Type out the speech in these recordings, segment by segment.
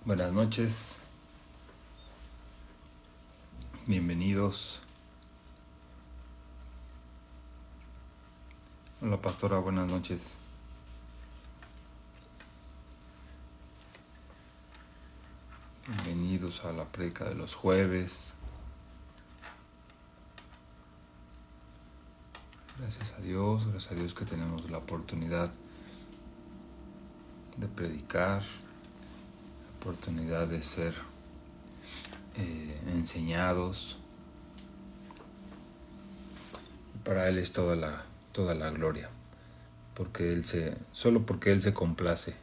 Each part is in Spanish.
Buenas noches, bienvenidos. Hola pastora, buenas noches. Bienvenidos a la prédica de los jueves. Gracias a Dios que tenemos la oportunidad de predicar, la oportunidad de ser enseñados. Para Él es toda la gloria, solo porque Él se complace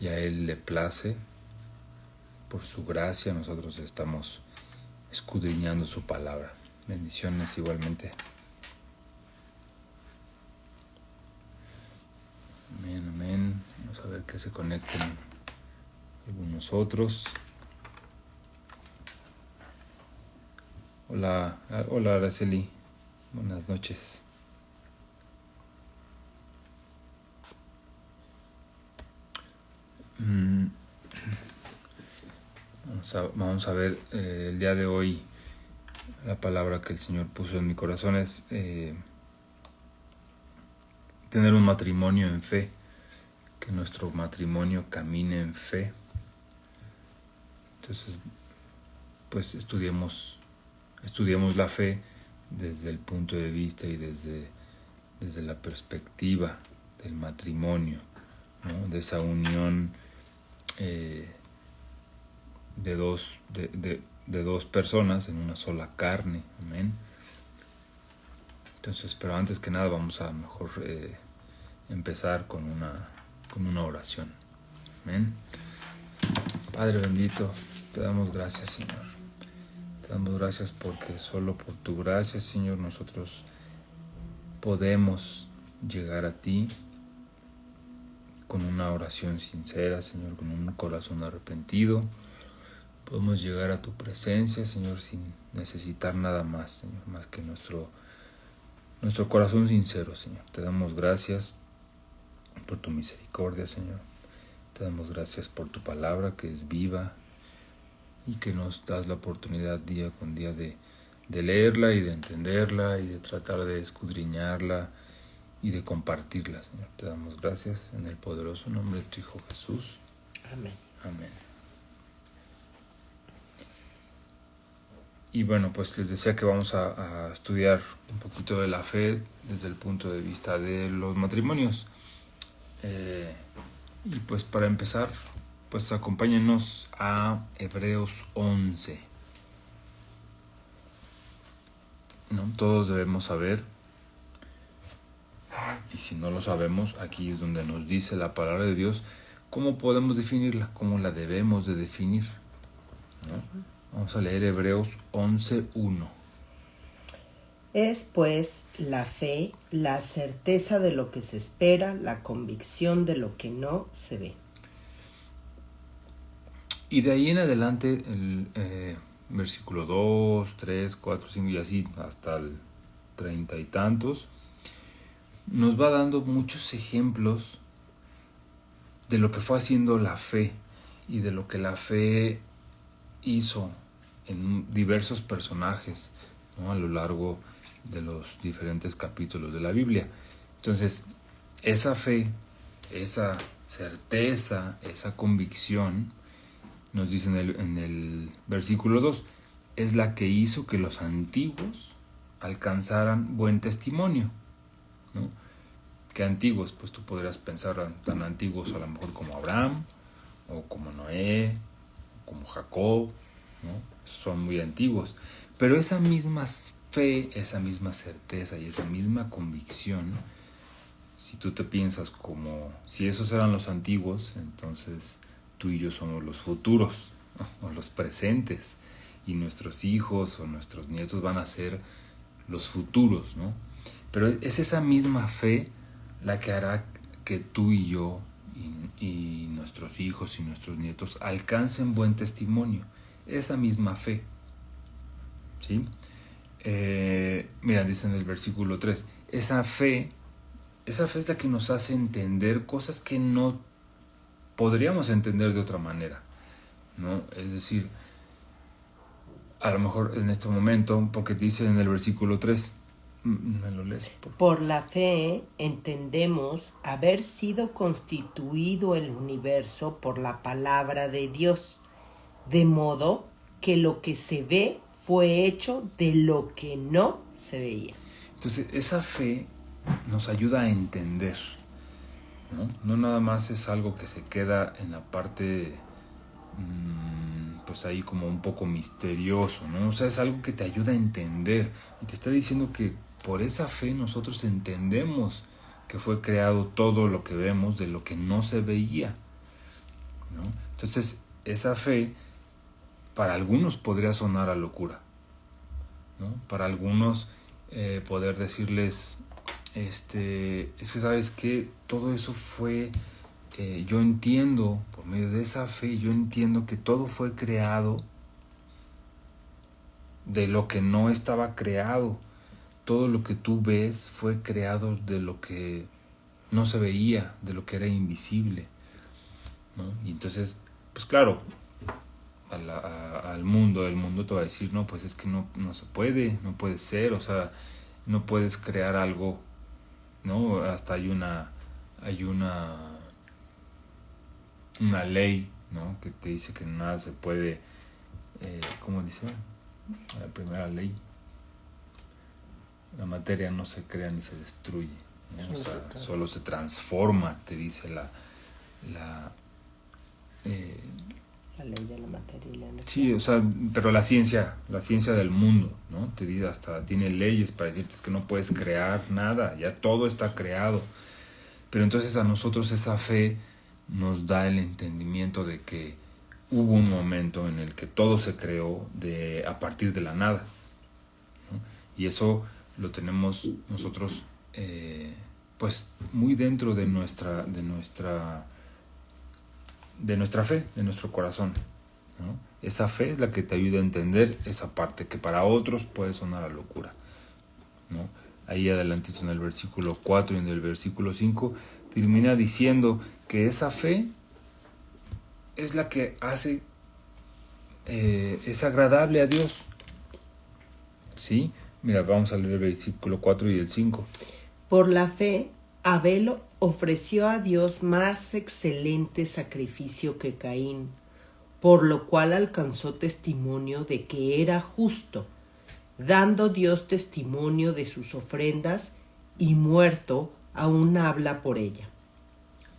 y a Él le place. Por su gracia nosotros estamos escudriñando su palabra. Bendiciones igualmente. Amén, amén. Vamos a ver que se conecten algunos otros. Hola Araceli. Buenas noches. Vamos a ver el día de hoy. La palabra que el Señor puso en mi corazón es tener un matrimonio en fe, que nuestro matrimonio camine en fe. Entonces, pues estudiemos la fe desde el punto de vista y desde la perspectiva del matrimonio, ¿no? De esa unión de dos personas en una sola carne. Amén. Entonces, pero antes que nada vamos a mejor empezar con una oración. Amén. Padre bendito, te damos gracias, Señor. Te damos gracias porque solo por tu gracia, Señor, nosotros podemos llegar a ti con una oración sincera, Señor, con un corazón arrepentido. Podemos llegar a tu presencia, Señor, sin necesitar nada más, Señor, más que nuestro corazón sincero, Señor. Te damos gracias por tu misericordia, Señor. Te damos gracias por tu palabra que es viva y que nos das la oportunidad día con día de leerla y de entenderla y de tratar de escudriñarla y de compartirla, Señor. Te damos gracias en el poderoso nombre de tu Hijo Jesús. Amén. Amén. Y bueno, pues les decía que vamos a estudiar un poquito de la fe desde el punto de vista de los matrimonios. Y pues para empezar, pues acompáñenos a Hebreos 11. ¿No? Todos debemos saber, y si no lo sabemos, aquí es donde nos dice la palabra de Dios cómo podemos definirla, cómo la debemos de definir, ¿no? Vamos a leer Hebreos 11:1. Es pues la fe, la certeza de lo que se espera, la convicción de lo que no se ve. Y de ahí en adelante, el versículo 2, 3, 4, 5 y así hasta el 30 y tantos, nos va dando muchos ejemplos de lo que fue haciendo la fe y de lo que la fe hizo en diversos personajes, ¿no? A lo largo de los diferentes capítulos de la Biblia. Entonces, esa fe, esa certeza, esa convicción, nos dice en el versículo 2, es la que hizo que los antiguos alcanzaran buen testimonio, ¿no? ¿Qué antiguos? Pues tú podrías pensar tan antiguos a lo mejor como Abraham, o como Noé, como Jacob, ¿no? Son muy antiguos. Pero esa misma fe, esa misma certeza y esa misma convicción, si tú te piensas como si esos eran los antiguos, entonces tú y yo somos los futuros, ¿no? O los presentes, y nuestros hijos o nuestros nietos van a ser los futuros, ¿no? Pero es esa misma fe la que hará que tú y yo y nuestros hijos y nuestros nietos alcancen buen testimonio. Esa misma fe, ¿sí? Mira, dice en el versículo 3, esa fe es la que nos hace entender cosas que no podríamos entender de otra manera. ¿no? Es decir, a lo mejor en este momento, porque dice en el versículo 3, ¿me lo lees? Por la fe entendemos haber sido constituido el universo por la palabra de Dios, de modo que lo que se ve fue hecho de lo que no se veía. Entonces, esa fe nos ayuda a entender, ¿no? No nada más es algo que se queda en la parte, pues ahí como un poco misterioso, ¿no? O sea, es algo que te ayuda a entender. Y te está diciendo que por esa fe nosotros entendemos que fue creado todo lo que vemos de lo que no se veía, ¿no? Entonces, esa fe para algunos podría sonar a locura, ¿no? Para algunos poder decirles, es que sabes que todo eso fue, yo entiendo, por medio de esa fe, yo entiendo que todo fue creado de lo que no estaba creado. Todo lo que tú ves fue creado de lo que no se veía, de lo que era invisible, ¿no? Y entonces, pues claro, al mundo, el mundo te va a decir, no, pues es que no se puede, no puede ser, o sea, no puedes crear algo, ¿no? Hasta hay una ley, ¿no? Que te dice que nada se puede, ¿cómo dice? La primera ley, la materia no se crea ni se destruye, ¿no? O sea, solo se transforma, te dice la ley de la materia y la energía. Sí, o sea, pero la ciencia del mundo, ¿no? Te dice, hasta tiene leyes para decirte que no puedes crear nada, ya todo está creado. Pero entonces a nosotros esa fe nos da el entendimiento de que hubo un momento en el que todo se creó a partir de la nada, ¿no? Y eso lo tenemos nosotros pues muy dentro de nuestra fe, de nuestro corazón, ¿no? Esa fe es la que te ayuda a entender esa parte que para otros puede sonar a locura, ¿no? Ahí adelantito en el versículo 4 y en el versículo 5 termina diciendo que esa fe es la que hace, es agradable a Dios, ¿sí? Mira, vamos a leer el versículo 4 y el 5. Por la fe, Abel ofreció a Dios más excelente sacrificio que Caín, por lo cual alcanzó testimonio de que era justo, dando Dios testimonio de sus ofrendas, y muerto aún habla por ella.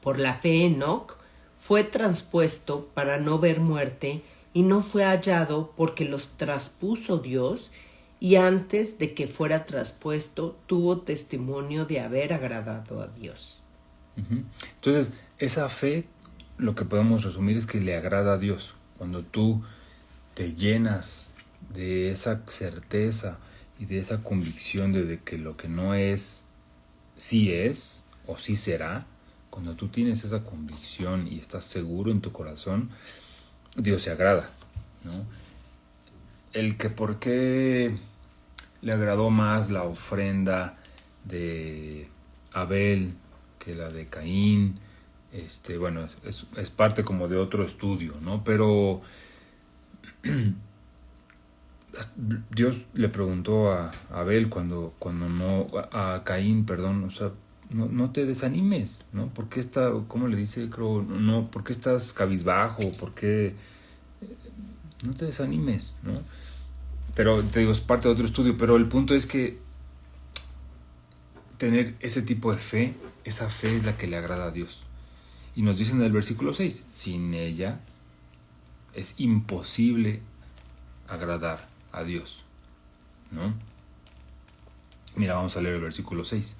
Por la fe, Enoc fue traspuesto para no ver muerte, y no fue hallado porque los traspuso Dios, y antes de que fuera traspuesto tuvo testimonio de haber agradado a Dios. Entonces, esa fe, lo que podemos resumir es que le agrada a Dios. Cuando tú te llenas de esa certeza y de esa convicción de que lo que no es, sí es o sí será, cuando tú tienes esa convicción y estás seguro en tu corazón, Dios se agrada, ¿no? El que por qué le agradó más la ofrenda de Abel que la de Caín, bueno, es parte como de otro estudio, ¿no? Pero Dios le preguntó a Abel cuando no, a Caín, perdón, o sea, no te desanimes, ¿no? ¿Por qué cómo le dice? Creo, no, ¿por qué estás cabizbajo? ¿Por qué? No te desanimes, ¿no? Pero te digo, es parte de otro estudio, pero el punto es que tener ese tipo de fe, esa fe es la que le agrada a Dios. Y nos dice en el versículo 6, sin ella es imposible agradar a Dios, ¿no? Mira, vamos a leer el versículo 6.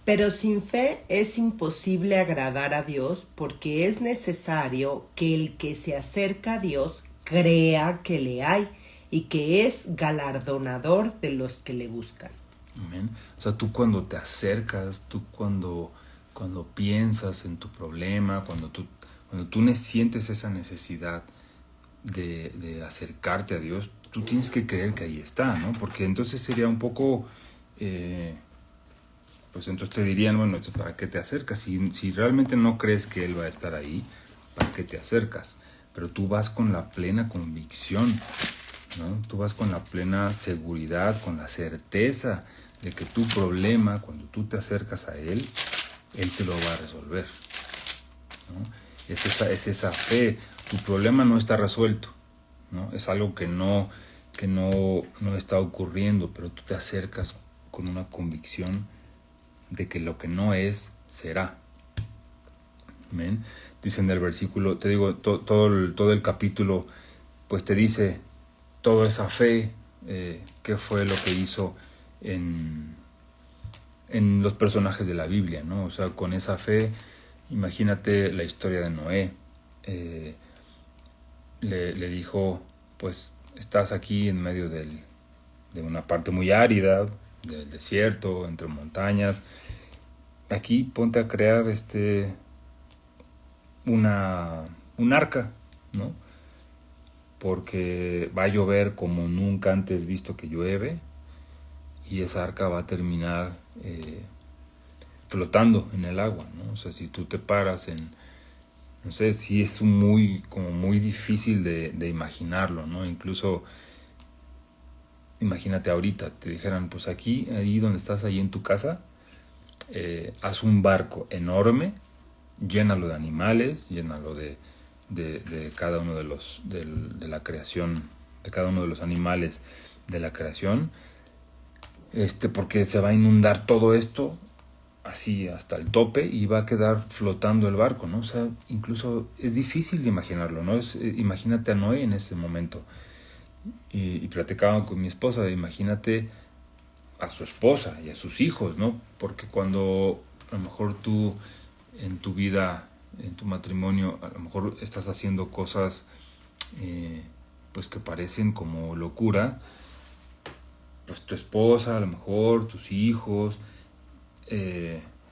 Pero sin fe es imposible agradar a Dios, porque es necesario que el que se acerca a Dios crea que le hay y que es galardonador de los que le buscan. Amén. O sea, tú cuando te acercas, tú cuando piensas en tu problema, cuando tú sientes esa necesidad de acercarte a Dios, tú tienes que creer que ahí está, ¿no? Porque entonces sería un poco, pues entonces te dirían, bueno, ¿para qué te acercas? Si realmente no crees que Él va a estar ahí, ¿para qué te acercas? pero tú vas con la plena convicción, ¿no? Tú vas con la plena seguridad, con la certeza de que tu problema, cuando tú te acercas a Él te lo va a resolver, ¿no? Es esa fe. Tu problema no está resuelto, ¿no? Es algo que no está ocurriendo, pero tú te acercas con una convicción de que lo que no es, será. Amén. Dice en el versículo, te digo, todo el capítulo, pues te dice toda esa fe, qué fue lo que hizo en los personajes de la Biblia, ¿no? O sea, con esa fe, imagínate la historia de Noé. Le dijo, pues estás aquí en medio de una parte muy árida, del desierto, entre montañas. Aquí ponte a crear un arca, ¿no? Porque va a llover como nunca antes visto que llueve, y esa arca va a terminar flotando en el agua, ¿no? O sea, si tú te paras no sé, si es muy difícil de imaginarlo, ¿no? Incluso imagínate ahorita, te dijeran, pues aquí, ahí donde estás, ahí en tu casa, haz un barco enorme, llénalo de animales, llénalo de cada uno de la creación, de cada uno de los animales de la creación, porque se va a inundar todo esto así hasta el tope y va a quedar flotando el barco, ¿no? O sea, incluso es difícil de imaginarlo, ¿no? Imagínate a Noé en ese momento. Y platicaba con mi esposa, imagínate a su esposa y a sus hijos, ¿no? Porque cuando a lo mejor tú en tu vida, en tu matrimonio, a lo mejor estás haciendo cosas pues que parecen como locura, pues tu esposa, a lo mejor tus hijos,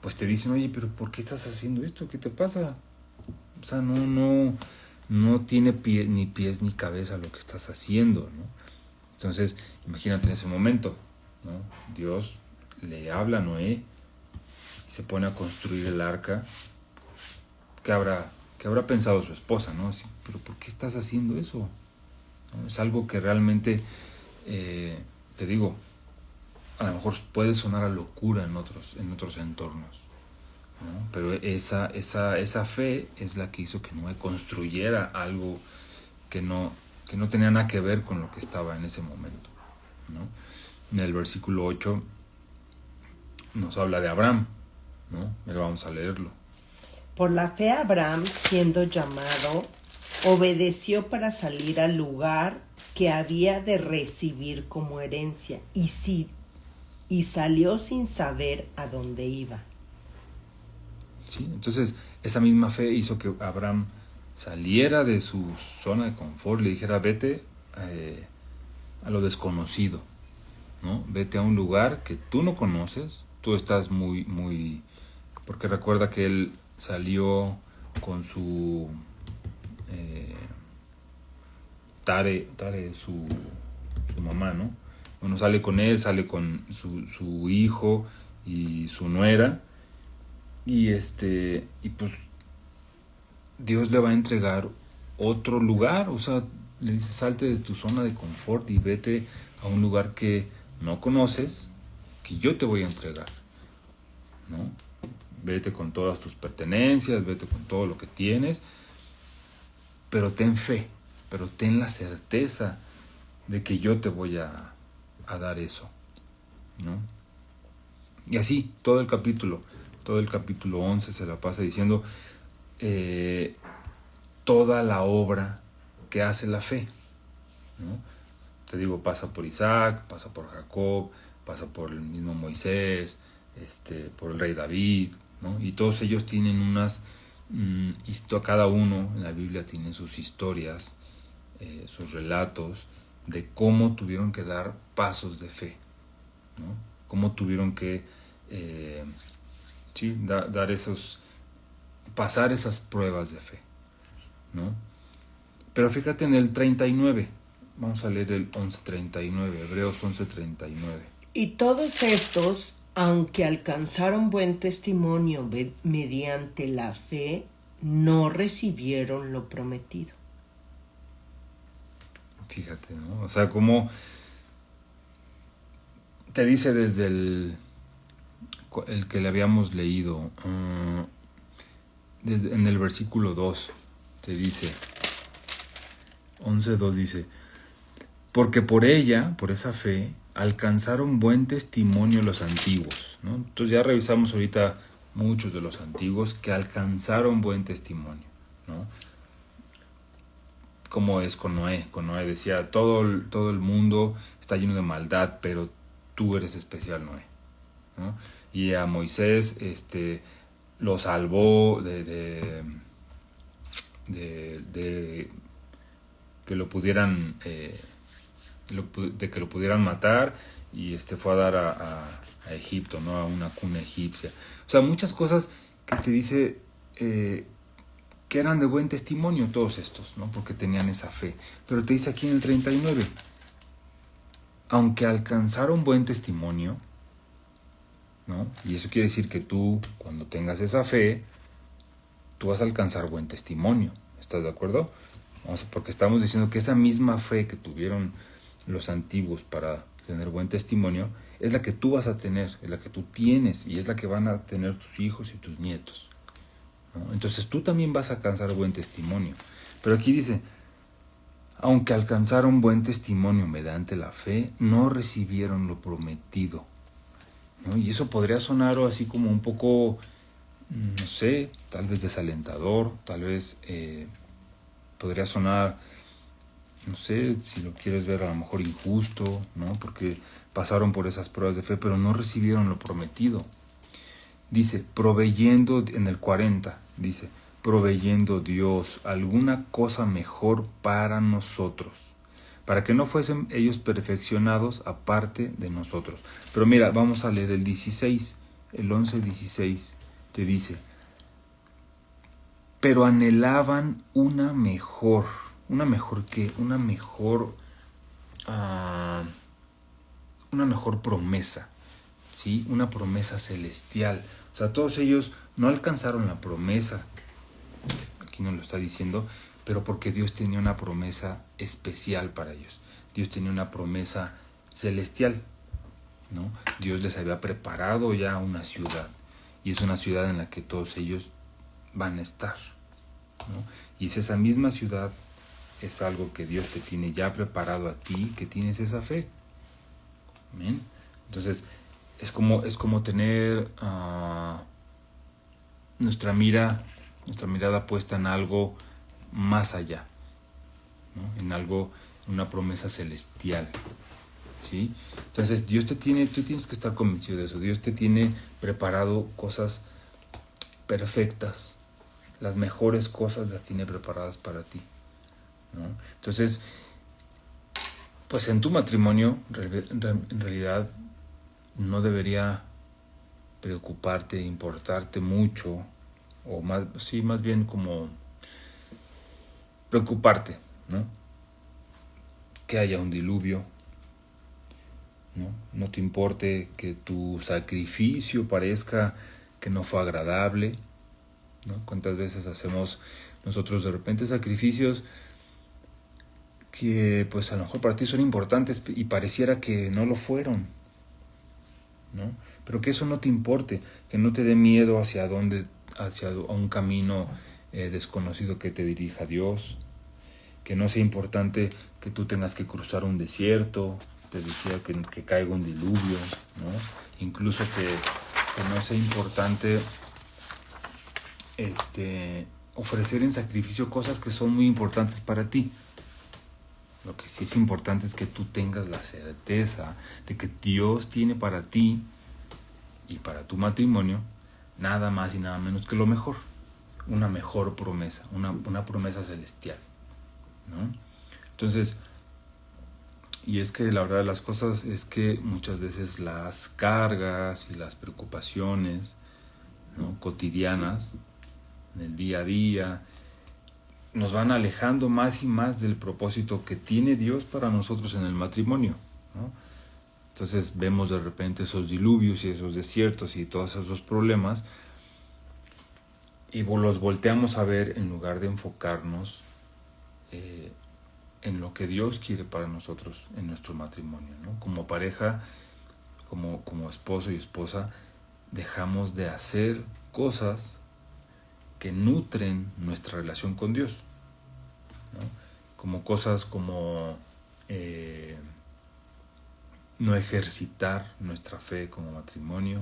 pues te dicen, oye, pero ¿por qué estás haciendo esto? ¿Qué te pasa? O sea, no tiene ni pies ni cabeza lo que estás haciendo, ¿no? Entonces, imagínate en ese momento, ¿no? Dios le habla a Noé y se pone a construir el arca. ¿Qué habrá pensado su esposa, ¿no? Así, pero ¿por qué estás haciendo eso? ¿No? Es algo que realmente, te digo, a lo mejor puede sonar a locura en otros entornos, ¿no? Pero esa fe es la que hizo que Noé construyera algo que no tenía nada que ver con lo que estaba en ese momento, ¿no? En el versículo 8 nos habla de Abraham, ¿no? Pero vamos a leerlo. Por la fe Abraham, siendo llamado, obedeció para salir al lugar que había de recibir como herencia, y salió sin saber a dónde iba. Sí, entonces esa misma fe hizo que Abraham saliera de su zona de confort, le dijera, vete a lo desconocido, ¿no? Vete a un lugar que tú no conoces, tú estás muy, porque recuerda que él salió con su Tare, su mamá, ¿no? Bueno, sale con él, sale con su hijo y su nuera, y pues Dios le va a entregar otro lugar, o sea, le dice, salte de tu zona de confort y vete a un lugar que no conoces, que yo te voy a entregar, ¿no? Vete con todas tus pertenencias, vete con todo lo que tienes, pero ten fe, pero ten la certeza de que yo te voy a dar eso, ¿no? Y así, todo el capítulo 11 se la pasa diciendo toda la obra que hace la fe, ¿no? Te digo, pasa por Isaac, pasa por Jacob, pasa por el mismo Moisés, por el rey David, ¿no? Y todos ellos tienen cada uno en la Biblia tiene sus historias, sus relatos de cómo tuvieron que dar pasos de fe, ¿no? Cómo tuvieron que pasar esas pruebas de fe, ¿no? Pero fíjate en el 39, vamos a leer el 11:39, Hebreos 11:39. Y todos estos, aunque alcanzaron buen testimonio mediante la fe, no recibieron lo prometido. Fíjate, ¿no? O sea, como te dice desde el que le habíamos leído, en el versículo 2, te dice, 11:2 dice, porque por ella, por esa fe, alcanzaron buen testimonio los antiguos, ¿no? Entonces ya revisamos ahorita muchos de los antiguos que alcanzaron buen testimonio, ¿no? Como es con Noé. Con Noé decía, todo el mundo está lleno de maldad, pero tú eres especial, Noé, ¿no? Y a Moisés lo salvó de que lo pudieran de que lo pudieran matar, y fue a dar a Egipto, ¿no? A una cuna egipcia. O sea, muchas cosas que te dice que eran de buen testimonio todos estos, ¿no? Porque tenían esa fe. Pero te dice aquí en el 39, aunque alcanzaron buen testimonio, ¿no? Y eso quiere decir que tú, cuando tengas esa fe, tú vas a alcanzar buen testimonio. ¿Estás de acuerdo? Porque estamos diciendo que esa misma fe que tuvieron los antiguos para tener buen testimonio es la que tú vas a tener, es la que tú tienes, y es la que van a tener tus hijos y tus nietos, ¿no? Entonces tú también vas a alcanzar buen testimonio. Pero aquí dice, aunque alcanzaron buen testimonio mediante la fe, no recibieron lo prometido, ¿no? Y eso podría sonar así como un poco, no sé, tal vez desalentador, tal vez podría sonar, no sé, si lo quieres ver a lo mejor injusto, ¿no? Porque pasaron por esas pruebas de fe, pero no recibieron lo prometido. Dice, proveyendo, en el 40, dice, proveyendo Dios alguna cosa mejor para nosotros, para que no fuesen ellos perfeccionados aparte de nosotros. Pero mira, vamos a leer el 16, el 11:16, te dice, pero anhelaban una mejor promesa, ¿sí? Una promesa celestial. O sea, todos ellos no alcanzaron la promesa, aquí nos lo está diciendo, pero porque Dios tenía una promesa especial para ellos. Dios tenía una promesa celestial, ¿no? Dios les había preparado ya una ciudad, y es una ciudad en la que todos ellos van a estar, ¿no? Y es esa misma ciudad, es algo que Dios te tiene ya preparado a ti, que tienes esa fe. ¿Amén? Entonces es como tener nuestra mirada puesta en algo más allá, ¿no? En algo, una promesa celestial, ¿sí? Entonces tú tienes que estar convencido de eso. Dios te tiene preparado cosas perfectas, las mejores cosas las tiene preparadas para ti, ¿no? Entonces, pues en tu matrimonio, en realidad, no debería preocuparte, importarte mucho, o más bien como preocuparte, ¿no? Que haya un diluvio, ¿no? No te importe que tu sacrificio parezca que no fue agradable, ¿no? ¿Cuántas veces hacemos nosotros de repente sacrificios que pues a lo mejor para ti son importantes y pareciera que no lo fueron, ¿no? Pero que eso no te importe, que no te dé miedo hacia un camino desconocido que te dirija a Dios, que no sea importante que tú tengas que cruzar un desierto, te decía que caiga un diluvio, ¿no? Incluso que no sea importante ofrecer en sacrificio cosas que son muy importantes para ti. Lo que sí es importante es que tú tengas la certeza de que Dios tiene para ti y para tu matrimonio nada más y nada menos que lo mejor, una mejor promesa, una promesa celestial, ¿no? Entonces, y es que la verdad de las cosas es que muchas veces las cargas y las preocupaciones, ¿no?, cotidianas, en el día a día, nos van alejando más y más del propósito que tiene Dios para nosotros en el matrimonio, ¿no? Entonces vemos de repente esos diluvios y esos desiertos y todos esos problemas, y los volteamos a ver en lugar de enfocarnos en lo que Dios quiere para nosotros en nuestro matrimonio, ¿no? Como pareja, como esposo y esposa, dejamos de hacer cosas que nutren nuestra relación con Dios, ¿no? Como cosas como no ejercitar nuestra fe como matrimonio,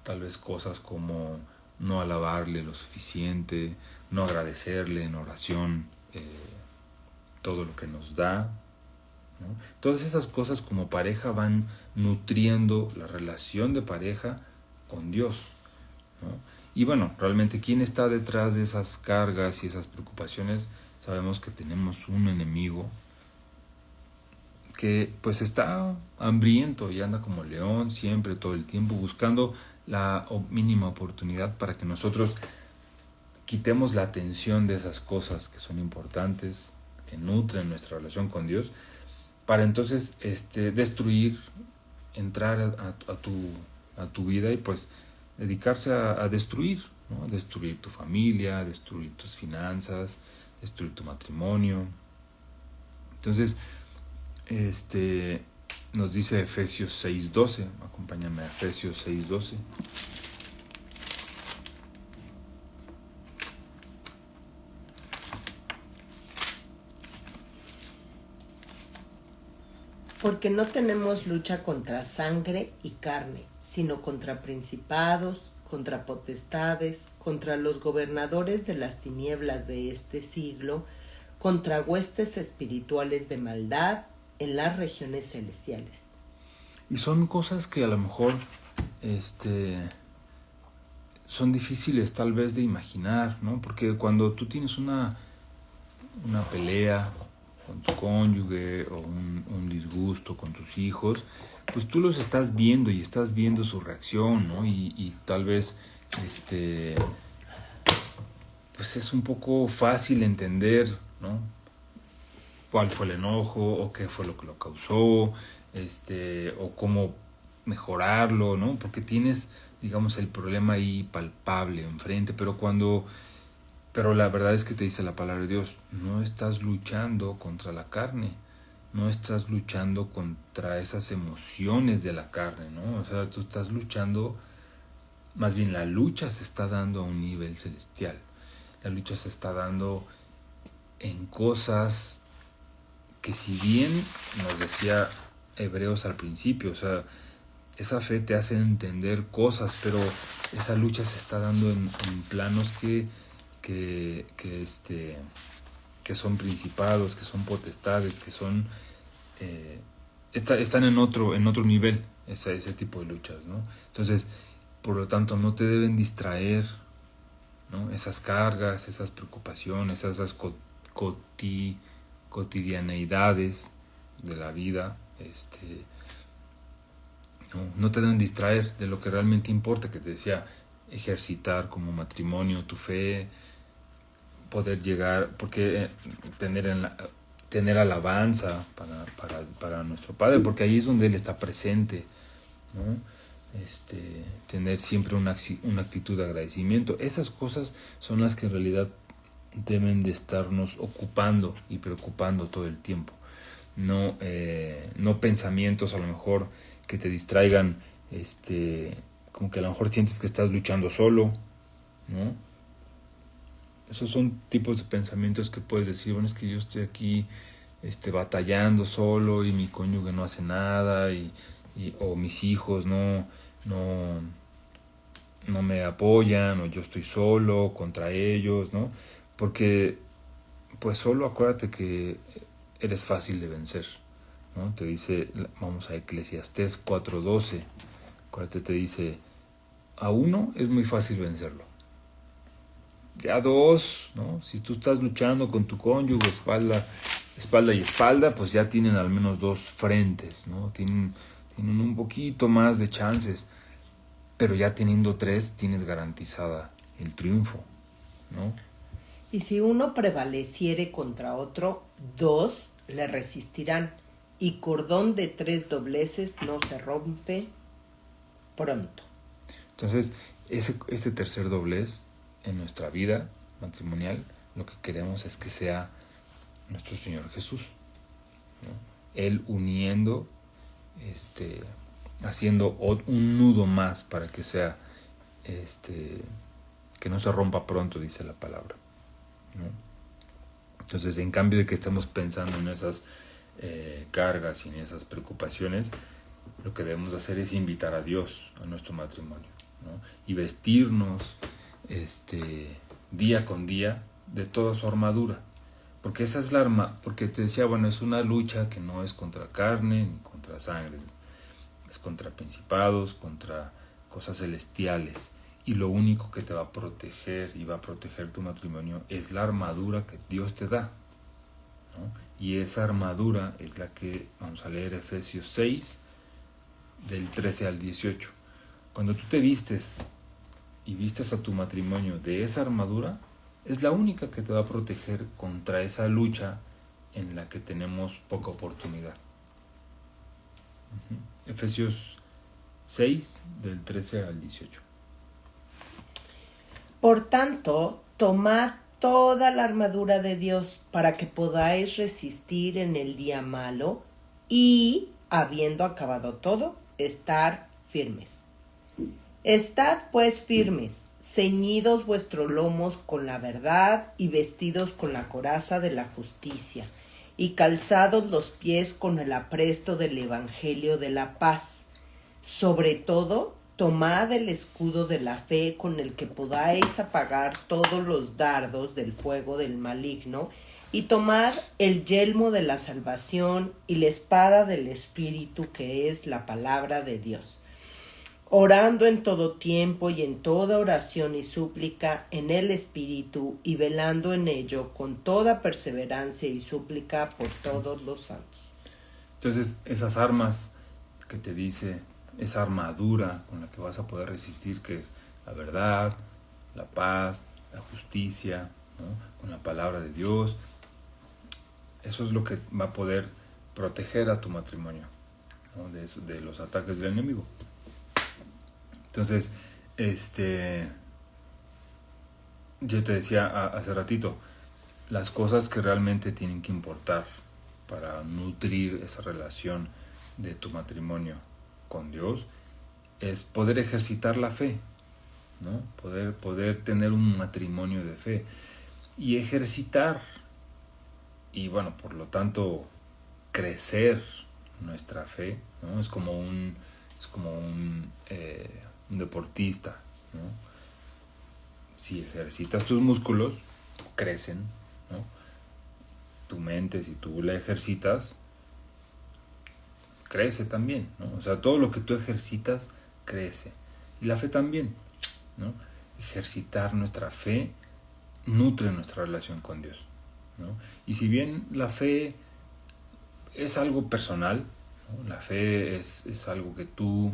tal vez cosas como no alabarle lo suficiente, no agradecerle en oración todo lo que nos da, ¿no? Todas esas cosas como pareja van nutriendo la relación de pareja con Dios, ¿no? Y bueno, realmente ¿quién está detrás de esas cargas y esas preocupaciones? Sabemos que tenemos un enemigo que pues está hambriento y anda como león siempre, todo el tiempo, buscando la mínima oportunidad para que nosotros quitemos la atención de esas cosas que son importantes, que nutren nuestra relación con Dios, para entonces destruir, entrar a tu vida y pues dedicarse a destruir, ¿no? Destruir tu familia, destruir tus finanzas, destruir tu matrimonio. Entonces, nos dice Efesios 6:12, acompáñame a Efesios 6:12. Porque no tenemos lucha contra sangre y carne, sino contra principados, contra potestades, contra los gobernadores de las tinieblas de este siglo, contra huestes espirituales de maldad en las regiones celestiales. Y son cosas que a lo mejor son difíciles tal vez de imaginar, ¿no? Porque cuando tú tienes una pelea con tu cónyuge o un disgusto con tus hijos, pues tú los estás viendo y estás viendo su reacción, ¿no? Y tal vez pues es un poco fácil entender, ¿no? Cuál fue el enojo o qué fue lo que lo causó, o cómo mejorarlo, ¿no? Porque tienes, digamos, el problema ahí palpable enfrente, pero la verdad es que te dice la palabra de Dios, no estás luchando contra la carne, no estás luchando contra esas emociones de la carne, ¿no? O sea, tú estás luchando, más bien la lucha se está dando a un nivel celestial. La lucha se está dando en cosas que, si bien nos decía Hebreos al principio, o sea, esa fe te hace entender cosas, pero esa lucha se está dando en planos que son principados, que son potestades, que son están en otro nivel, ese tipo de luchas, ¿no? Entonces, por lo tanto, no te deben distraer, ¿no? Esas cargas, esas preocupaciones, esas cotidianeidades de la vida, no te deben distraer de lo que realmente importa, que te decía, ejercitar como matrimonio tu fe, poder llegar, porque tener alabanza para nuestro Padre, porque ahí es donde Él está presente, ¿no? Tener siempre una actitud de agradecimiento. Esas cosas son las que en realidad deben de estarnos ocupando y preocupando todo el tiempo. No pensamientos a lo mejor que te distraigan, como que a lo mejor sientes que estás luchando solo, ¿no? Esos son tipos de pensamientos que puedes decir, bueno, es que yo estoy aquí batallando solo y mi cónyuge no hace nada o mis hijos no me apoyan, o yo estoy solo contra ellos, ¿no? Porque pues solo acuérdate que eres fácil de vencer, ¿no? Te dice, vamos a Eclesiastés 4:12, acuérdate, te dice, a uno es muy fácil vencerlo. Ya dos, ¿no? Si tú estás luchando con tu cónyuge espalda y espalda, pues ya tienen al menos dos frentes, ¿no? Tienen un poquito más de chances, pero ya teniendo tres tienes garantizada el triunfo, ¿no? Y si uno prevaleciere contra otro, dos le resistirán, y cordón de 3 dobleces no se rompe pronto. Entonces, ese tercer doblez en nuestra vida matrimonial, lo que queremos es que sea nuestro Señor Jesús, ¿no? Él uniendo, haciendo un nudo más para que sea, que no se rompa pronto, dice la palabra, ¿no? Entonces, en cambio de que estemos pensando en esas cargas y en esas preocupaciones, lo que debemos hacer es invitar a Dios a nuestro matrimonio, ¿no? Y vestirnos día con día de toda su armadura, porque esa es la arma, porque te decía, bueno, es una lucha que no es contra carne ni contra sangre, es contra principados, contra cosas celestiales, y lo único que te va a proteger y va a proteger tu matrimonio es la armadura que Dios te da, ¿no? Y esa armadura es la que vamos a leer Efesios 6 del 13 al 18. Cuando tú te vistes y vistes a tu matrimonio de esa armadura, es la única que te va a proteger contra esa lucha en la que tenemos poca oportunidad. Efesios 6 del 13 al 18. Por tanto, tomad toda la armadura de Dios para que podáis resistir en el día malo y, habiendo acabado todo, estar firmes. Estad pues firmes, ceñidos vuestros lomos con la verdad y vestidos con la coraza de la justicia y calzados los pies con el apresto del evangelio de la paz. Sobre todo, tomad el escudo de la fe con el que podáis apagar todos los dardos del fuego del maligno, y tomad el yelmo de la salvación y la espada del Espíritu, que es la palabra de Dios, orando en todo tiempo y en toda oración y súplica en el Espíritu, y velando en ello con toda perseverancia y súplica por todos los santos. Entonces, esas armas que te dice, esa armadura con la que vas a poder resistir, que es la verdad, la paz, la justicia, ¿no? Con la palabra de Dios, eso es lo que va a poder proteger a tu matrimonio, ¿no? de los ataques del enemigo. Entonces, yo te decía hace ratito, las cosas que realmente tienen que importar para nutrir esa relación de tu matrimonio con Dios es poder ejercitar la fe, ¿no? Poder tener un matrimonio de fe y ejercitar, y bueno, por lo tanto crecer nuestra fe, ¿no? Es como un deportista, ¿no? Si ejercitas tus músculos, crecen, ¿no? Tu mente, si tú la ejercitas, crece también, ¿no? O sea, todo lo que tú ejercitas crece. Y la fe también, ¿no? Ejercitar nuestra fe nutre nuestra relación con Dios, ¿no? Y si bien la fe es algo personal, ¿no? La fe es algo que tú,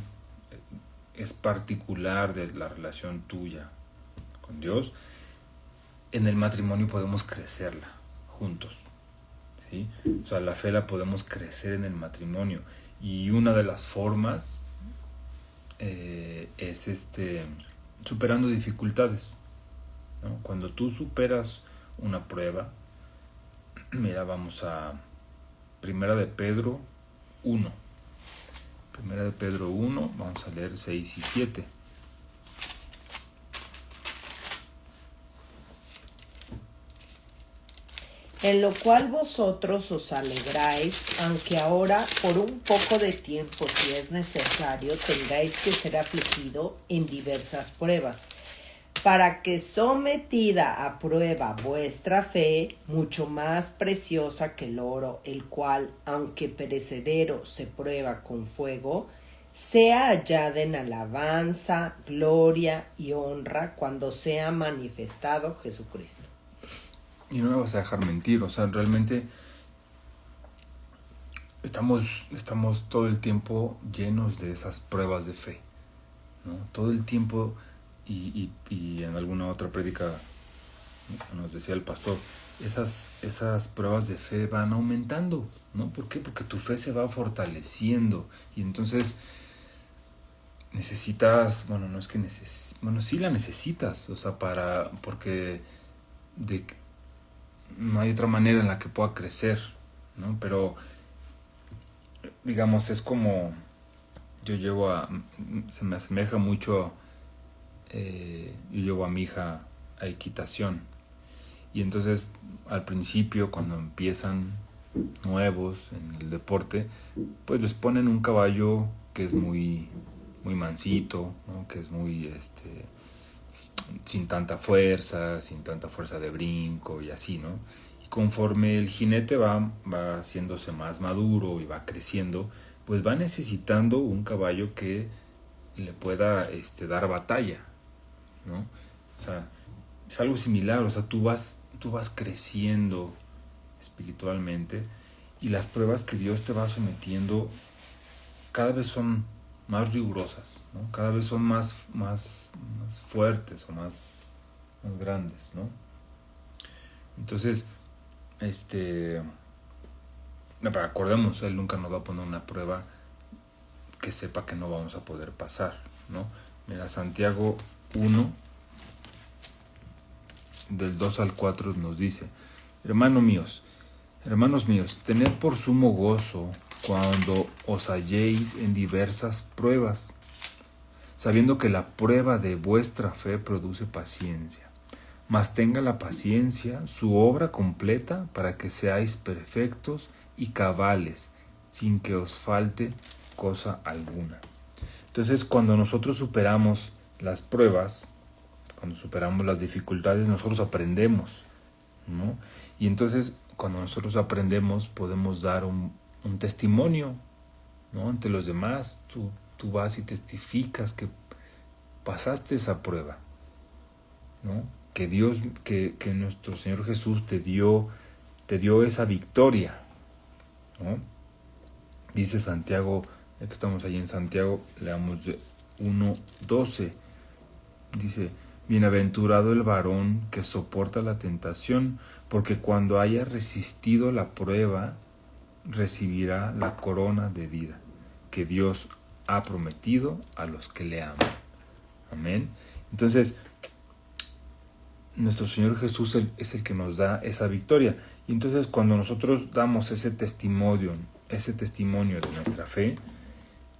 es particular de la relación tuya con Dios, en el matrimonio podemos crecerla juntos, ¿sí? O sea, la fe la podemos crecer en el matrimonio, y una de las formas es superando dificultades, ¿no? Cuando tú superas una prueba, mira, vamos a Primera de Pedro 1. Primera de Pedro 1, vamos a leer 6 y 7. En lo cual vosotros os alegráis, aunque ahora por un poco de tiempo, si es necesario, tengáis que ser afligido en diversas pruebas, para que, sometida a prueba vuestra fe, mucho más preciosa que el oro, el cual, aunque perecedero, se prueba con fuego, sea hallada en alabanza, gloria y honra cuando sea manifestado Jesucristo. Y no me vas a dejar mentir, o sea, realmente estamos todo el tiempo llenos de esas pruebas de fe, ¿no? Todo el tiempo, y en alguna otra prédica nos decía el pastor, esas pruebas de fe van aumentando, ¿no? ¿Por qué? Porque tu fe se va fortaleciendo, y entonces necesitas, bueno, no es que sí la necesitas, o sea, porque no hay otra manera en la que pueda crecer, ¿no? Pero, digamos, es como, se me asemeja mucho, yo llevo a mi hija a equitación. Y entonces, al principio, cuando empiezan nuevos en el deporte, pues les ponen un caballo que es muy, muy mansito, ¿no? Que es muy, sin tanta fuerza de brinco y así, ¿no? Y conforme el jinete va haciéndose más maduro y va creciendo, pues va necesitando un caballo que le pueda dar batalla, ¿no? O sea, es algo similar, o sea, tú vas creciendo espiritualmente y las pruebas que Dios te va sometiendo cada vez son más rigurosas, ¿no? Cada vez son más fuertes o más grandes, ¿no? Entonces, acordemos, Él nunca nos va a poner una prueba que sepa que no vamos a poder pasar, ¿no? Mira, Santiago 1, del 2 al 4 nos dice: hermanos míos, tened por sumo gozo cuando os halléis en diversas pruebas, sabiendo que la prueba de vuestra fe produce paciencia. Mas tenga la paciencia su obra completa, para que seáis perfectos y cabales, sin que os falte cosa alguna. Entonces, cuando nosotros superamos las pruebas, cuando superamos las dificultades, nosotros aprendemos, ¿no? Y entonces, cuando nosotros aprendemos, podemos dar un testimonio, ¿no? Ante los demás. Tú vas y testificas que pasaste esa prueba, ¿no? Que Dios, que nuestro Señor Jesús te dio esa victoria, ¿no? Dice Santiago, ya que estamos ahí en Santiago, leamos de 1:12. Dice: bienaventurado el varón que soporta la tentación, porque cuando haya resistido la prueba, recibirá la corona de vida que Dios ha prometido a los que le aman. Amén. Entonces, nuestro Señor Jesús es el que nos da esa victoria. Y entonces, cuando nosotros damos ese testimonio de nuestra fe,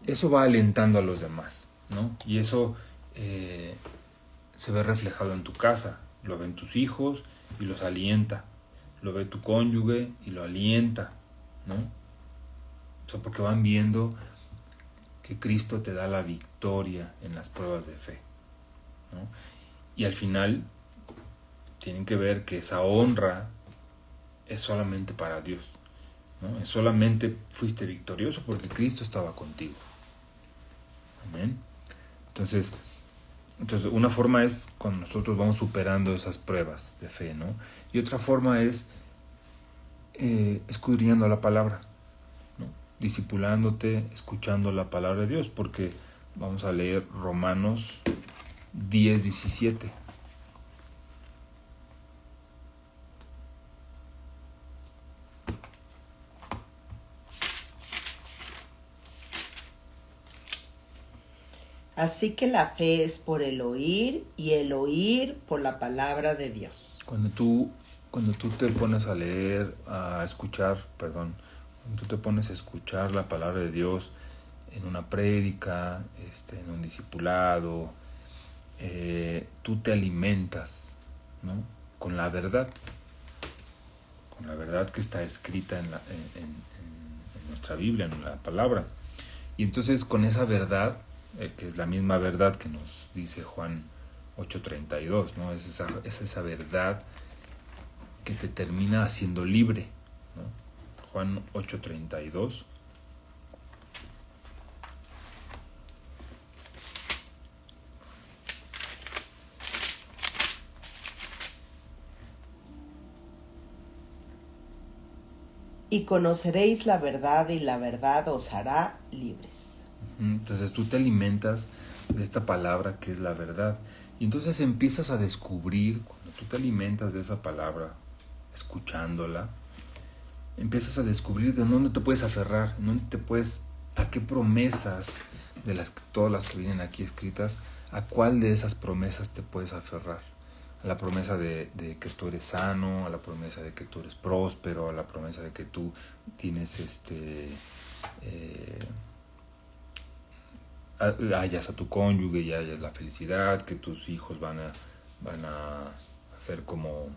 eso va alentando a los demás, ¿no? Y eso se ve reflejado en tu casa. Lo ven tus hijos y los alienta. Lo ve tu cónyuge y lo alienta, ¿no? O sea, porque van viendo que Cristo te da la victoria en las pruebas de fe, ¿no? Y al final tienen que ver que esa honra es solamente para Dios, ¿no? Es solamente fuiste victorioso porque Cristo estaba contigo. Amén. Entonces, una forma es cuando nosotros vamos superando esas pruebas de fe, ¿no? Y otra forma es escudriñando la palabra, ¿no? Discipulándote, escuchando la palabra de Dios, porque vamos a leer Romanos 10:17. Así que la fe es por el oír, y el oír por la palabra de Dios. Cuando tú te pones a leer, cuando tú te pones a escuchar la palabra de Dios en una prédica, en un discipulado, tú te alimentas, ¿no? Con la verdad que está escrita en nuestra Biblia, en la palabra. Y entonces, con esa verdad, que es la misma verdad que nos dice Juan 8:32, ¿no? Es esa verdad que te termina haciendo libre, ¿no? Juan 8:32. Y conoceréis la verdad, y la verdad os hará libres. Entonces tú te alimentas de esta palabra que es la verdad. Y entonces empiezas a descubrir, cuando tú te alimentas de esa palabra, escuchándola, empiezas a descubrir de dónde te puedes aferrar, a qué promesas todas las que vienen aquí escritas, a cuál de esas promesas te puedes aferrar. a la promesa de que tú eres sano, a la promesa de que tú eres próspero, a la promesa de que tú tienes hallas a tu cónyuge y hallas la felicidad, que tus hijos van a ser como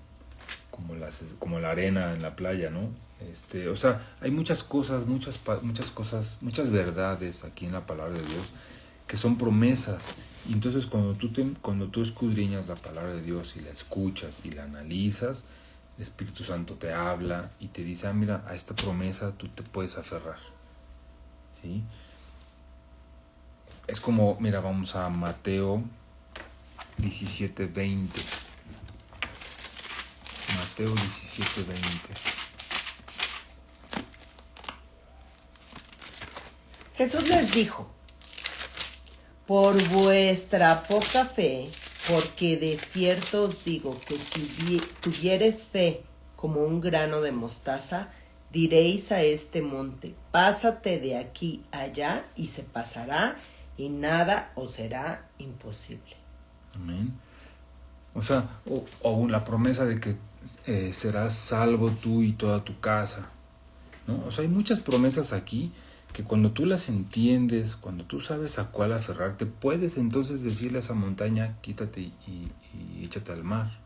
la arena en la playa, ¿no? O sea, hay muchas cosas, muchas verdades aquí en la palabra de Dios que son promesas. Y entonces cuando tú escudriñas la palabra de Dios y la escuchas y la analizas, el Espíritu Santo te habla y te dice, mira, a esta promesa tú te puedes aferrar, ¿sí? Es como, mira, vamos a Mateo 17:20. Mateo 17:20. Jesús les dijo: por vuestra poca fe, porque de cierto os digo que si tuviereis fe como un grano de mostaza, diréis a este monte: pásate de aquí allá, y se pasará, y nada os será imposible. Amén. O sea, o la promesa de que serás salvo tú y toda tu casa, ¿no? O sea, hay muchas promesas aquí que cuando tú las entiendes, cuando tú sabes a cuál aferrarte, puedes entonces decirle a esa montaña, quítate y échate al mar,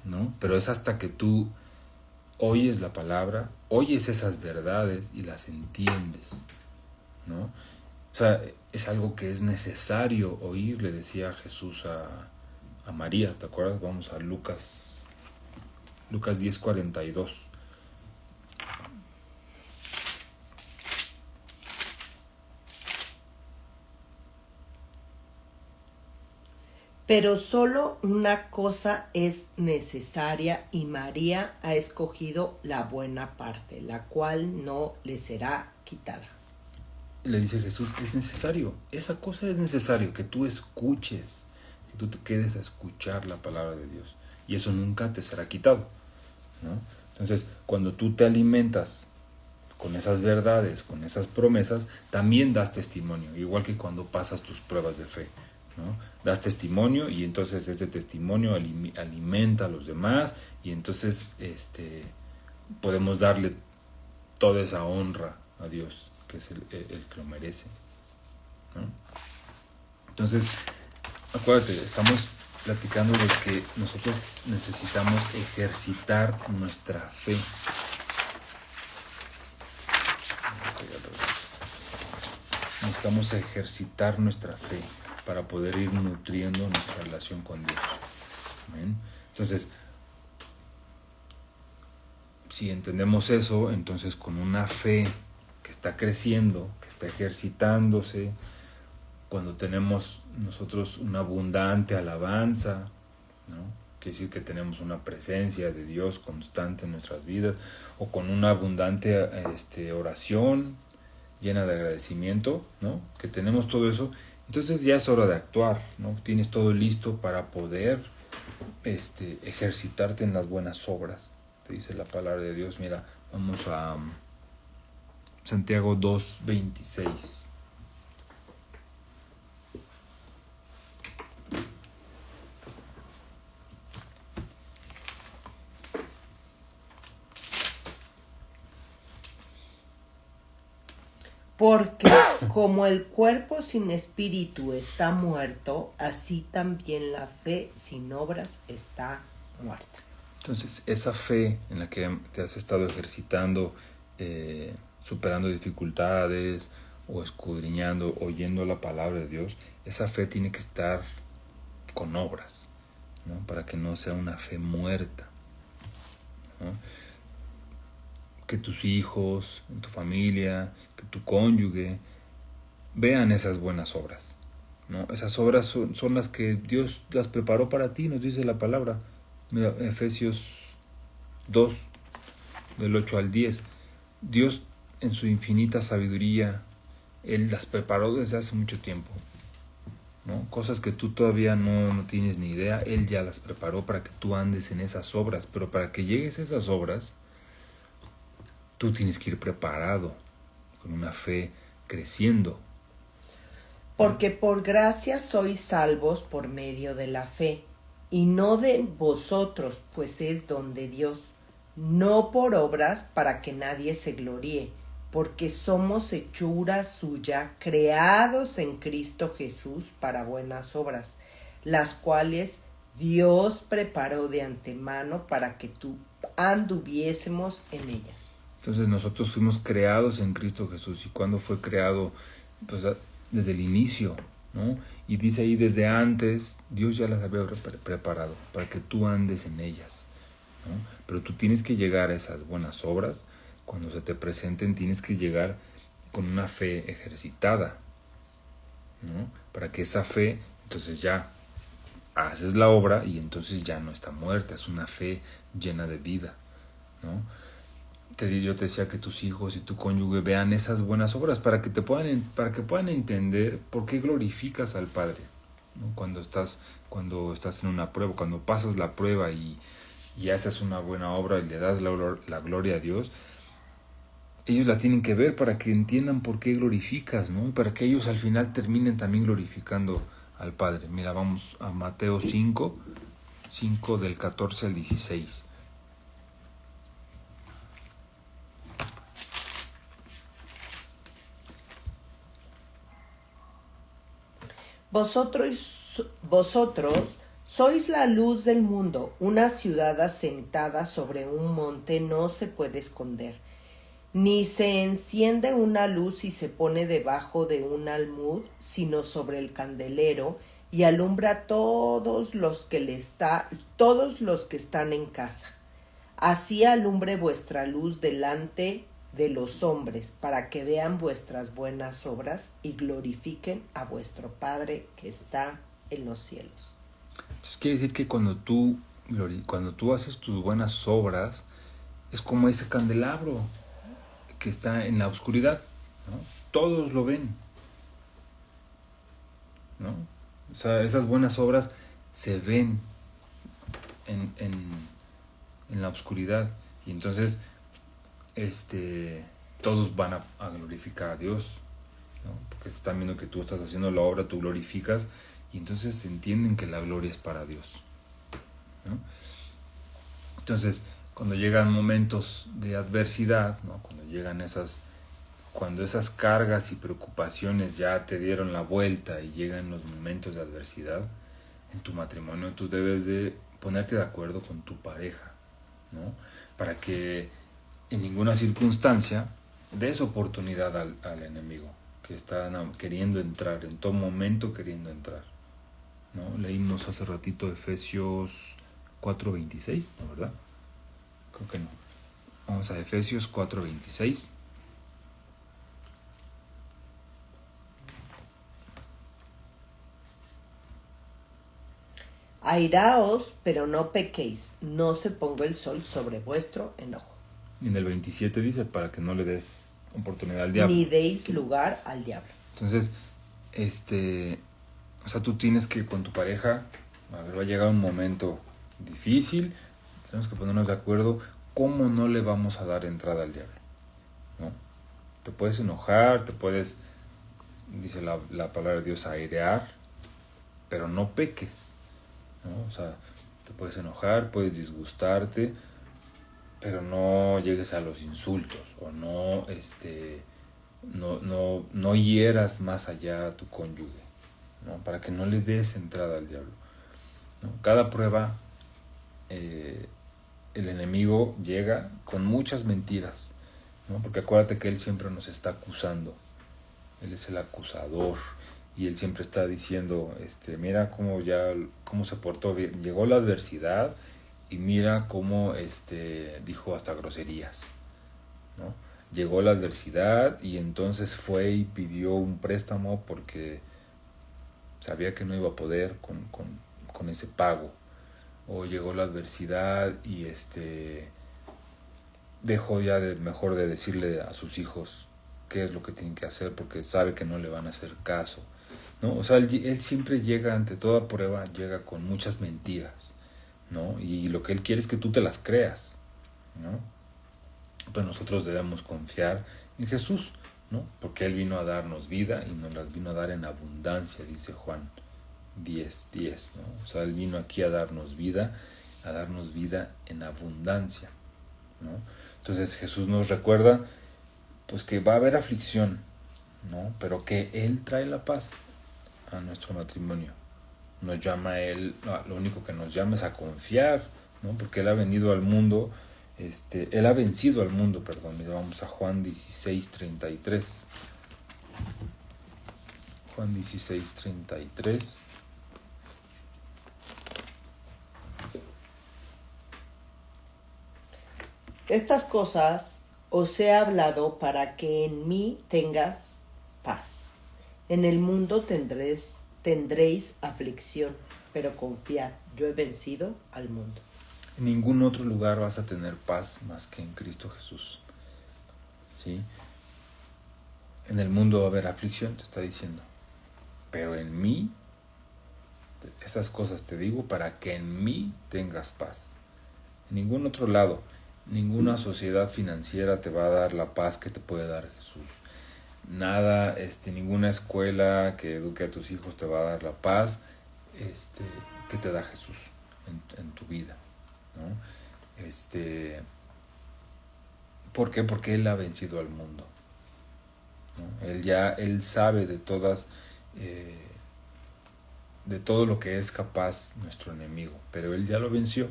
¿no? Pero es hasta que tú oyes la palabra, oyes esas verdades y las entiendes, ¿no? O sea, es algo que es necesario oír, le decía Jesús a María, ¿te acuerdas? Vamos a Lucas 10:42. Pero solo una cosa es necesaria, y María ha escogido la buena parte, la cual no le será quitada. Le dice Jesús, es necesario, esa cosa es necesario, que tú escuches, que tú te quedes a escuchar la palabra de Dios. Y eso nunca te será quitado, ¿no? Entonces, cuando tú te alimentas con esas verdades, con esas promesas, también das testimonio, igual que cuando pasas tus pruebas de fe, ¿no? Das testimonio y entonces ese testimonio alimenta a los demás y entonces podemos darle toda esa honra a Dios, que es el que lo merece, ¿no? Entonces, acuérdate, estamos platicando de que nosotros necesitamos ejercitar nuestra fe. Necesitamos ejercitar nuestra fe para poder ir nutriendo nuestra relación con Dios. ¿Amén? Entonces, si entendemos eso, entonces con una fe que está creciendo, que está ejercitándose, cuando tenemos nosotros una abundante alabanza, ¿no? Quiere decir que tenemos una presencia de Dios constante en nuestras vidas, o con una abundante oración llena de agradecimiento, ¿no? Que tenemos todo eso, entonces ya es hora de actuar, ¿no? Tienes todo listo para poder ejercitarte en las buenas obras. Te dice la palabra de Dios. Mira, vamos a Santiago 2:26. Porque como el cuerpo sin espíritu está muerto, así también la fe sin obras está muerta. Entonces, esa fe en la que te has estado ejercitando, superando dificultades o escudriñando, oyendo la palabra de Dios, esa fe tiene que estar con obras, ¿no? Para que no sea una fe muerta, ¿no? Que tus hijos, tu familia, que tu cónyuge vean esas buenas obras, ¿no? Esas obras son las que Dios las preparó para ti, nos dice la palabra. Mira, Efesios 2, del 8 al 10. Dios, en su infinita sabiduría, Él las preparó desde hace mucho tiempo, ¿no? Cosas que tú todavía no tienes ni idea, Él ya las preparó para que tú andes en esas obras. Pero para que llegues a esas obras, tú tienes que ir preparado, con una fe creciendo. Porque por gracia sois salvos por medio de la fe. y no de vosotros, pues es don de Dios, no por obras para que nadie se gloríe, porque somos hechura suya, creados en Cristo Jesús para buenas obras, las cuales Dios preparó de antemano para que tú anduviésemos en ellas. Entonces nosotros fuimos creados en Cristo Jesús. ¿Y cuándo fue creado? Pues desde el inicio, ¿no? Y dice ahí, desde antes, Dios ya las había preparado para que tú andes en ellas, ¿no? Pero tú tienes que llegar a esas buenas obras. Cuando se te presenten, tienes que llegar con una fe ejercitada, ¿no? Para que esa fe, entonces ya haces la obra y entonces ya no está muerta, es una fe llena de vida, ¿no? Yo te decía que tus hijos y tu cónyuge vean esas buenas obras para que puedan entender por qué glorificas al Padre, ¿no? Cuando estás en una prueba, cuando pasas la prueba y haces una buena obra y le das la gloria a Dios, ellos la tienen que ver para que entiendan por qué glorificas, ¿no? Y para que ellos al final terminen también glorificando al Padre. Mira, vamos a Mateo 5 del 14 al 16. Vosotros sois la luz del mundo. Una ciudad asentada sobre un monte no se puede esconder, ni se enciende una luz y se pone debajo de un almud, sino sobre el candelero, y alumbra a todos los que están en casa. Así alumbre vuestra luz delante de los hombres, para que vean vuestras buenas obras y glorifiquen a vuestro Padre que está en los cielos. Entonces quiere decir que cuando tú haces tus buenas obras, es como ese candelabro que está en la oscuridad, ¿no? Todos lo ven, ¿no? O sea, esas buenas obras se ven en la oscuridad, y entonces todos van a glorificar a Dios, ¿no? Porque están viendo que tú estás haciendo la obra, tú glorificas, y entonces entienden que la gloria es para Dios, ¿no? Entonces, cuando llegan momentos de adversidad, ¿no? Cuando esas cargas y preocupaciones ya te dieron la vuelta y llegan los momentos de adversidad en tu matrimonio, tú debes de ponerte de acuerdo con tu pareja, ¿no? Para que en ninguna circunstancia des oportunidad al enemigo que está queriendo entrar, en todo momento queriendo entrar, ¿no? Leímos hace ratito Efesios 4:26, ¿no, verdad? Creo que no. Vamos a Efesios 4:26. Airaos, pero no pequéis, no se ponga el sol sobre vuestro enojo. Y en el 27 dice, para que no le des oportunidad al diablo. Ni deis lugar al diablo. Entonces, o sea, tú tienes que con tu pareja, va a llegar un momento difícil, tenemos que ponernos de acuerdo cómo no le vamos a dar entrada al diablo, ¿no? Te puedes enojar, dice la palabra de Dios, airear, pero no peques, ¿no? O sea, te puedes enojar, puedes disgustarte, pero no llegues a los insultos, o no hieras más allá a tu cónyuge, ¿no? Para que no le des entrada al diablo, ¿no? Cada prueba, el enemigo llega con muchas mentiras, ¿no? Porque acuérdate que él siempre nos está acusando, él es el acusador, y él siempre está diciendo, mira cómo se portó bien, llegó la adversidad, y mira cómo dijo hasta groserías, ¿no? Llegó la adversidad y entonces fue y pidió un préstamo porque sabía que no iba a poder con ese pago. O llegó la adversidad y dejó ya mejor de decirle a sus hijos qué es lo que tienen que hacer porque sabe que no le van a hacer caso, ¿no? O sea, él siempre llega ante toda prueba, llega con muchas mentiras, ¿no? Y lo que él quiere es que tú te las creas, ¿no? Pues nosotros debemos confiar en Jesús, ¿no? Porque él vino a darnos vida y nos las vino a dar en abundancia, dice Juan, 10:10, ¿no? O sea, Él vino aquí a darnos vida en abundancia, ¿no? Entonces Jesús nos recuerda pues que va a haber aflicción, ¿no? Pero que Él trae la paz a nuestro matrimonio. Nos llama a Él, lo único que nos llama es a confiar, ¿no? Porque Él ha venido al mundo, Él ha vencido al mundo, perdón. Mira, vamos a Juan 16:33. Juan 16:33. Estas cosas os he hablado para que en mí tengas paz. En el mundo tendréis aflicción, pero confiad, yo he vencido al mundo. En ningún otro lugar vas a tener paz más que en Cristo Jesús, ¿sí? En el mundo va a haber aflicción, te está diciendo, pero en mí, esas cosas te digo para que en mí tengas paz. En ningún otro lado, ninguna sociedad financiera te va a dar la paz que te puede dar Jesús. Nada, ninguna escuela que eduque a tus hijos te va a dar la paz que te da Jesús en tu vida, ¿no? ¿Por qué? Porque Él ha vencido al mundo, ¿no? Él sabe de todo lo que es capaz nuestro enemigo, pero Él ya lo venció.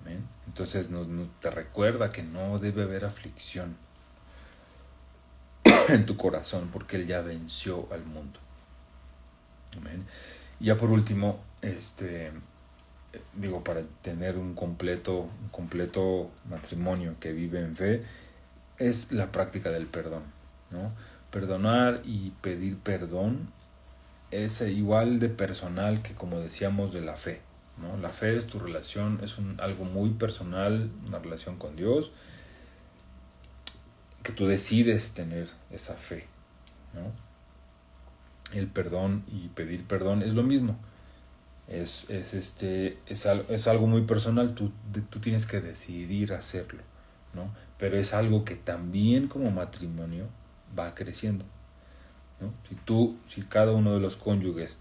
¿Ven? Entonces te recuerda que no debe haber aflicción en tu corazón, porque Él ya venció al mundo. Amén. Y ya por último, para tener un completo matrimonio que vive en fe, es la práctica del perdón, ¿no? Perdonar y pedir perdón es igual de personal que, como decíamos, de la fe, ¿no? La fe es tu relación, es algo muy personal, una relación con Dios, que tú decides tener esa fe, ¿no? El perdón y pedir perdón es lo mismo. Es algo muy personal, tú tienes que decidir hacerlo, ¿no? Pero es algo que también como matrimonio va creciendo, ¿no? Si cada uno de los cónyuges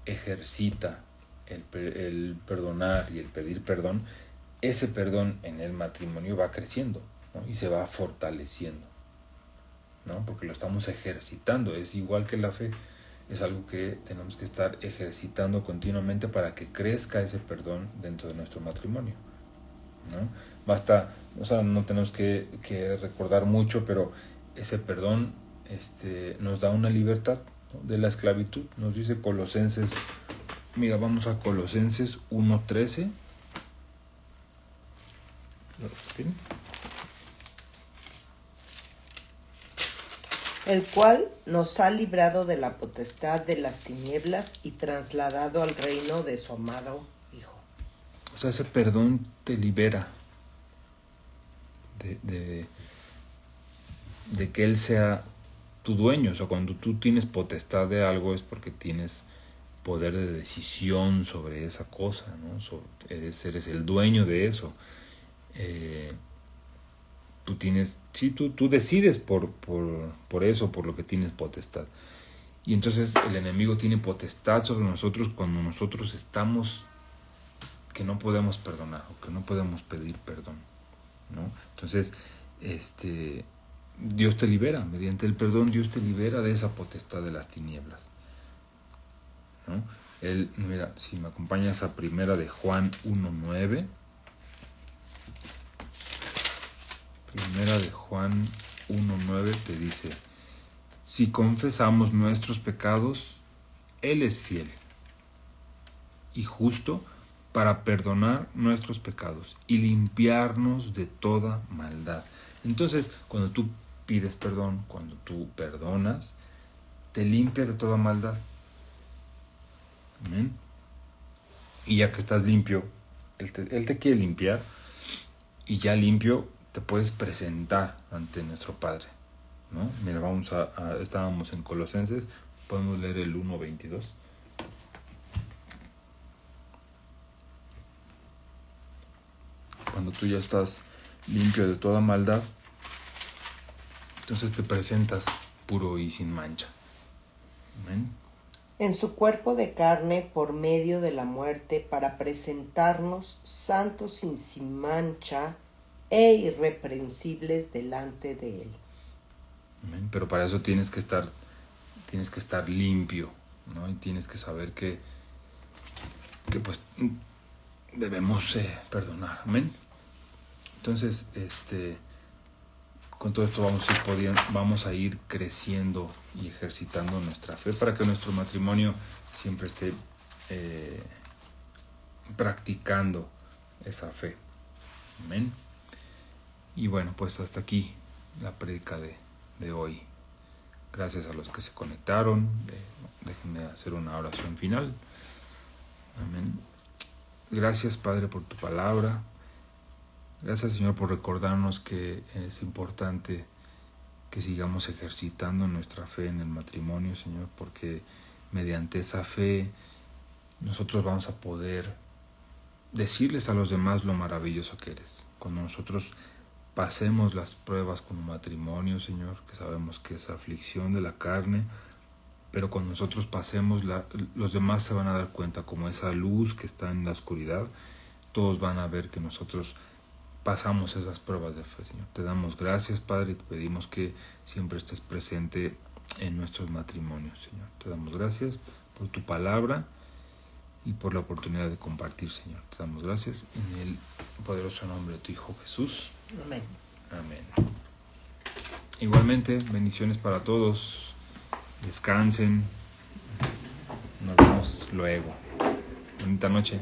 ejercita el perdonar y el pedir perdón, ese perdón en el matrimonio va creciendo, ¿no? Y se va fortaleciendo, ¿no? Porque lo estamos ejercitando. Es igual que la fe, es algo que tenemos que estar ejercitando continuamente para que crezca ese perdón dentro de nuestro matrimonio, ¿no? Basta, no tenemos que recordar mucho, pero ese perdón nos da una libertad, ¿no? De la esclavitud. Nos dice Colosenses, mira, vamos a Colosenses 1:13. El cual nos ha librado de la potestad de las tinieblas y trasladado al reino de su amado Hijo. O sea, ese perdón te libera de que Él sea tu dueño. O sea, cuando tú tienes potestad de algo es porque tienes poder de decisión sobre esa cosa, ¿no? Eres el dueño de eso. Tú decides por eso, por lo que tienes potestad. Y entonces el enemigo tiene potestad sobre nosotros cuando nosotros estamos que no podemos perdonar o que no podemos pedir perdón, ¿no? Entonces, Dios te libera, mediante el perdón Dios te libera de esa potestad de las tinieblas, ¿no? Mira, si me acompañas a Primera de Juan 1:9. Primera de Juan 1:9 te dice: si confesamos nuestros pecados, Él es fiel y justo para perdonar nuestros pecados y limpiarnos de toda maldad. Entonces, cuando tú pides perdón, cuando tú perdonas, te limpia de toda maldad. ¿Amén? Y ya que estás limpio, Él te quiere limpiar, y ya limpio te puedes presentar ante nuestro Padre, ¿no? Mira, estábamos en Colosenses, podemos leer el 1:22. Cuando tú ya estás limpio de toda maldad, entonces te presentas puro y sin mancha. ¿Amén? en su cuerpo de carne por medio de la muerte para presentarnos santos y sin mancha e irreprensibles delante de Él. Amén. Pero para eso tienes que estar limpio, ¿no? Y tienes que saber que pues debemos perdonar. Amén. Entonces, con todo esto vamos a ir creciendo y ejercitando nuestra fe para que nuestro matrimonio siempre esté practicando esa fe. Amén. Y bueno, pues hasta aquí la prédica de hoy. Gracias a los que se conectaron. Déjenme hacer una oración final. Amén. Gracias, Padre, por tu palabra. Gracias, Señor, por recordarnos que es importante que sigamos ejercitando nuestra fe en el matrimonio, Señor, porque mediante esa fe nosotros vamos a poder decirles a los demás lo maravilloso que eres. Cuando nosotros pasemos las pruebas como matrimonio, Señor, que sabemos que es aflicción de la carne, pero cuando nosotros pasemos, los demás se van a dar cuenta como esa luz que está en la oscuridad. Todos van a ver que nosotros pasamos esas pruebas de fe, Señor. Te damos gracias, Padre, y te pedimos que siempre estés presente en nuestros matrimonios, Señor. Te damos gracias por tu palabra y por la oportunidad de compartir, Señor. Te damos gracias en el poderoso nombre de tu Hijo Jesús. Amén. Amén. Igualmente, bendiciones para todos. Descansen. Nos vemos luego. Bonita noche.